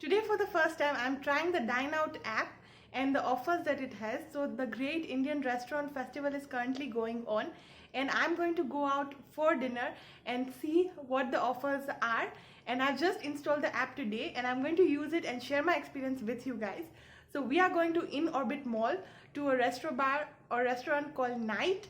Today for the first time I'm trying the Dine Out app and the offers that it has. So the Great Indian Restaurant Festival is currently going on and I'm going to go out for dinner and see what the offers are. And I've just installed the app today and I'm going to use it and share my experience with you guys. So we are going to In Orbit Mall to a restaurant called Night.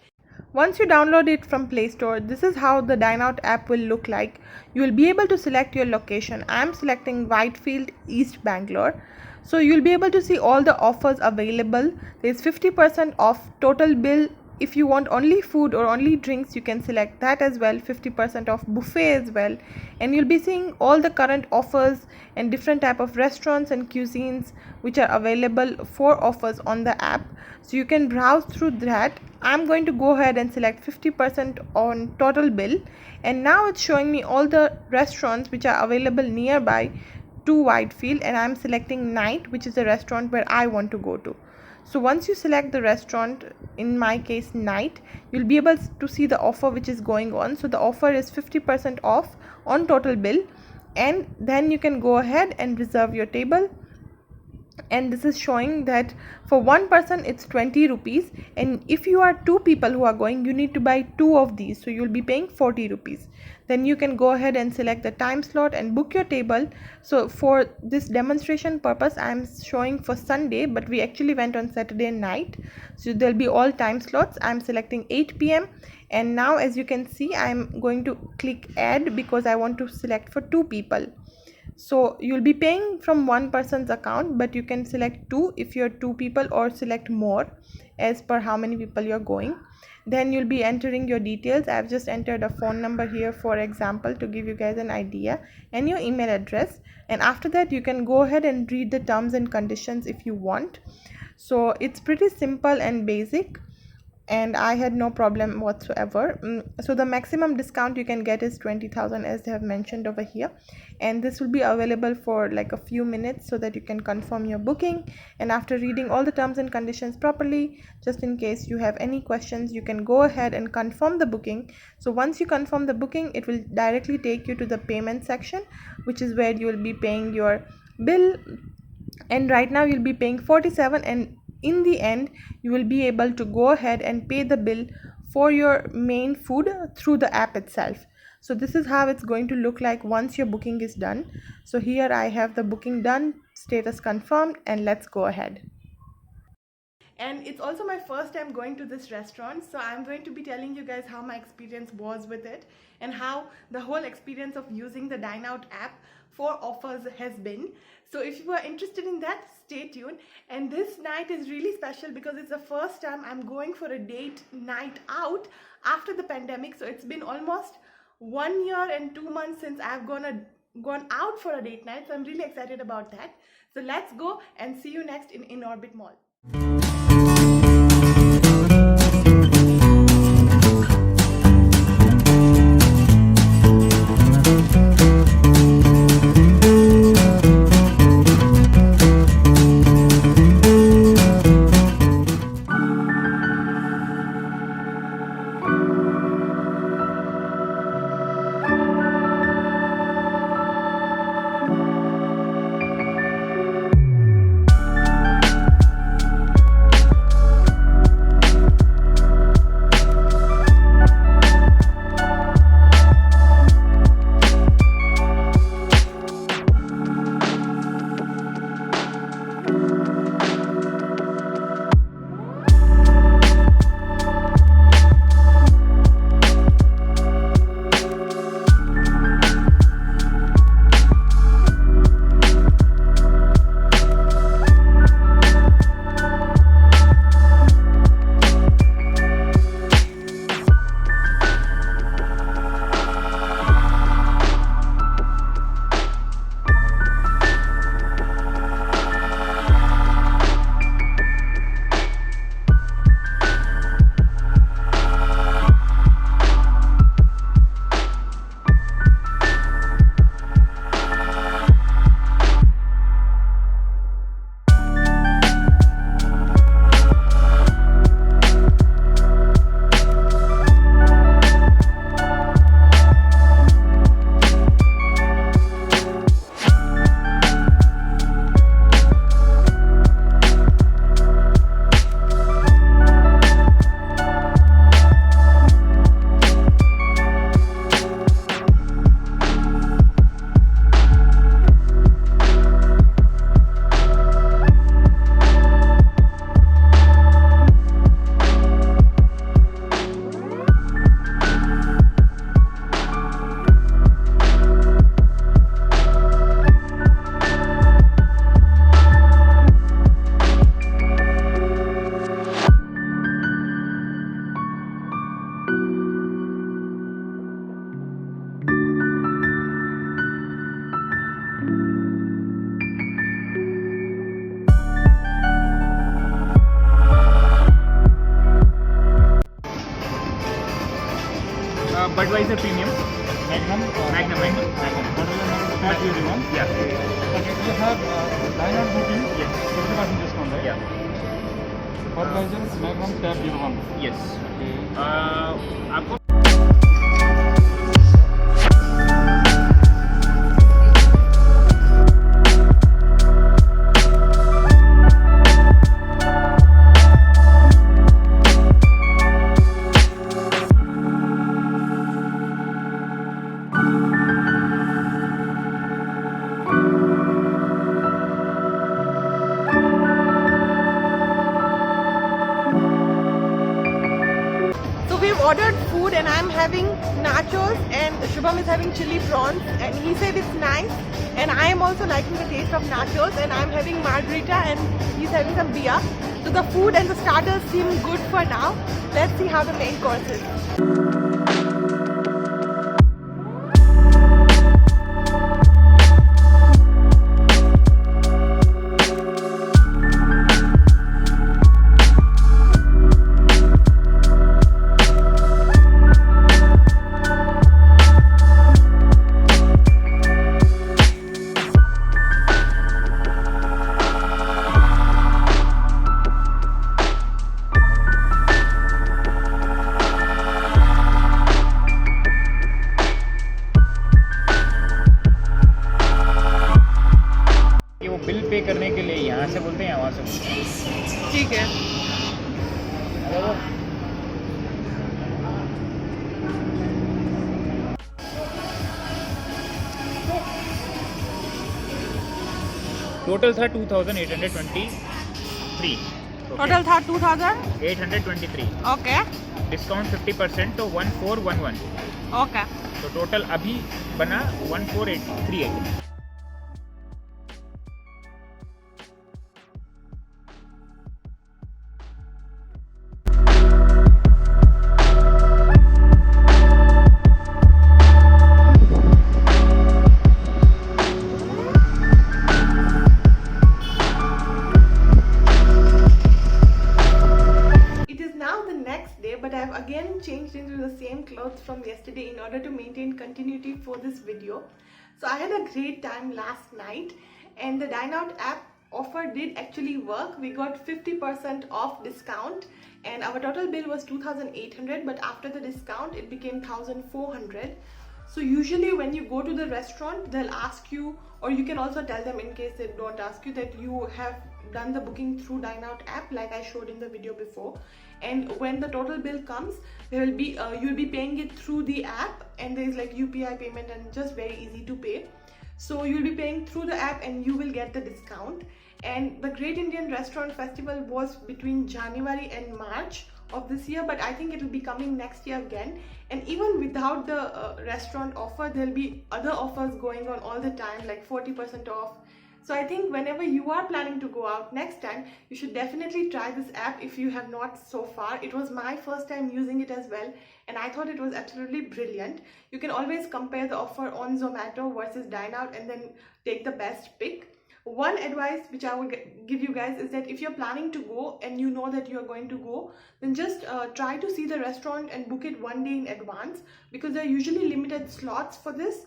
Once you download it from Play Store, this is how the Dine Out app will look like. You will be able to select your location. I am selecting Whitefield, East Bangalore. So you will be able to see all the offers available. There is 50% off total bill. If you want only food or only drinks, you can select that as well. 50% off buffet as well. And you'll be seeing all the current offers and different type of restaurants and cuisines which are available for offers on the app. So you can browse through that. I'm going to go ahead and select 50% on total bill, and now it's showing me all the restaurants which are available nearby to Whitefield, and I'm selecting Night, which is the restaurant where I want to go to. So once you select the restaurant, in my case Night, you'll be able to see the offer which is going on. So the offer is 50% off on total bill, and then you can go ahead and reserve your table. And this is showing that for one person it's 20 rupees, and if you are two people who are going, you need to buy two of these, so you'll be paying 40 rupees. Then you can go ahead and select the time slot and book your table. So for this demonstration purpose I am showing for Sunday, but we actually went on Saturday night, so there'll be all time slots. I'm selecting 8 p.m. and now as you can see I'm going to click add because I want to select for two people. So you'll be paying from one person's account, but you can select two if you're two people, or select more as per how many people you're going. Then you'll be entering your details. I've just entered a phone number here for example to give you guys an idea, and your email address. And after that you can go ahead and read the terms and conditions if you want. So it's pretty simple and basic, and I had no problem whatsoever. So the maximum discount you can get is 20,000 as they have mentioned over here, and this will be available for like a few minutes so that you can confirm your booking. And after reading all the terms and conditions properly, just in case you have any questions, you can go ahead and confirm the booking. So once you confirm the booking, it will directly take you to the payment section, which is where you will be paying your bill. And right now you'll be paying 47, and in the end you will be able to go ahead and pay the bill for your main food through the app itself. So this is how it's going to look like once your booking is done. So here I have the booking done, status confirmed, and let's go ahead. And it's also my first time going to this restaurant, so I'm going to be telling you guys how my experience was with it and how the whole experience of using the Dine Out app for offers has been. So if you are interested in that, stay tuned. And this night is really special because it's the first time I'm going for a date night out after the pandemic. So it's been almost 1 year and 2 months since I've gone out for a date night, so I'm really excited about that. So let's go and see you next in Orbit Mall. Budweiser Premium. Magnum. Magnum. Budweiser Tab 01. Yeah. Okay, you have dine out booking. Yes. 50% discount, right? Yeah. Budweiser Magnum Tab 01. Yes. Okay. आपको We've ordered food and I'm having nachos and Shubham is having chili prawns and he said it's nice and I am also liking the taste of nachos and I'm having margarita and he's having some beer. So the food and the starters seem good for now. Let's see how the main course is. वो bill pay करने के लिए यहाँ से बोलते हैं या वहाँ से बोलते हैं? ठीक है. अगर वो टोटल था 2823. Total था 2000. 823. Okay. डिस्काउंट 50% तो 1411. Okay. तो टोटल अभी बना 14838. But I've again changed into the same clothes from yesterday in order to maintain continuity for this video. So I had a great time last night and the Dine Out app offer did actually work. We got 50% off discount and our total bill was 2,800, but after the discount it became 1,400. So usually when you go to the restaurant, they'll ask you, or you can also tell them in case they don't ask you, that you have done the booking through Dine Out app like I showed in the video before. And when the total bill comes, there will be you'll be paying it through the app, and there is like UPI payment and just very easy to pay. So you'll be paying through the app and you will get the discount. And the Great Indian Restaurant Festival was between January and March of this year, but I think it will be coming next year again. And even without the restaurant offer, there'll be other offers going on all the time, like 40% off. So I think whenever you are planning to go out next time, you should definitely try this app if you have not so far. It was my first time using it as well, and I thought it was absolutely brilliant. You can always compare the offer on Zomato versus Dine Out and then take the best pick. One advice which I will give you guys is that if you're planning to go and you know that you're going to go, then just try to see the restaurant and book it one day in advance, because there are usually limited slots for this.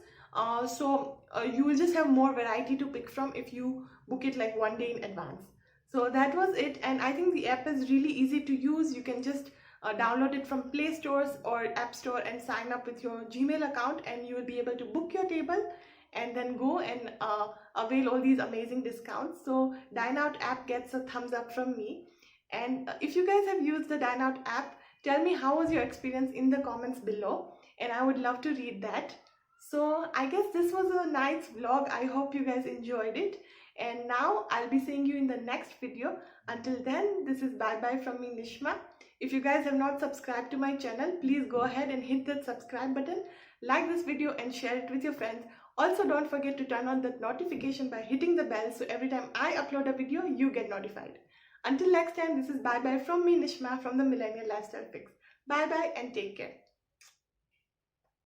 So you will just have more variety to pick from if you book it like one day in advance. So that was it, and I think the app is really easy to use. You can just download it from Play Stores or App Store and sign up with your Gmail account, and you will be able to book your table and then go and avail all these amazing discounts. So Dine Out app gets a thumbs up from me. And if you guys have used the Dine Out app, tell me how was your experience in the comments below, and I would love to read that. So I guess this was a nice vlog. I hope you guys enjoyed it, and now I'll be seeing you in the next video. Until then, this is bye bye from me, Nishma. If you guys have not subscribed to my channel, please go ahead and hit that subscribe button, like this video and share it with your friends. Also, don't forget to turn on that notification by hitting the bell, so every time I upload a video, you get notified. Until next time, this is bye bye from me, Nishma, from the Millennial Lifestyle Fix. Bye bye and take care.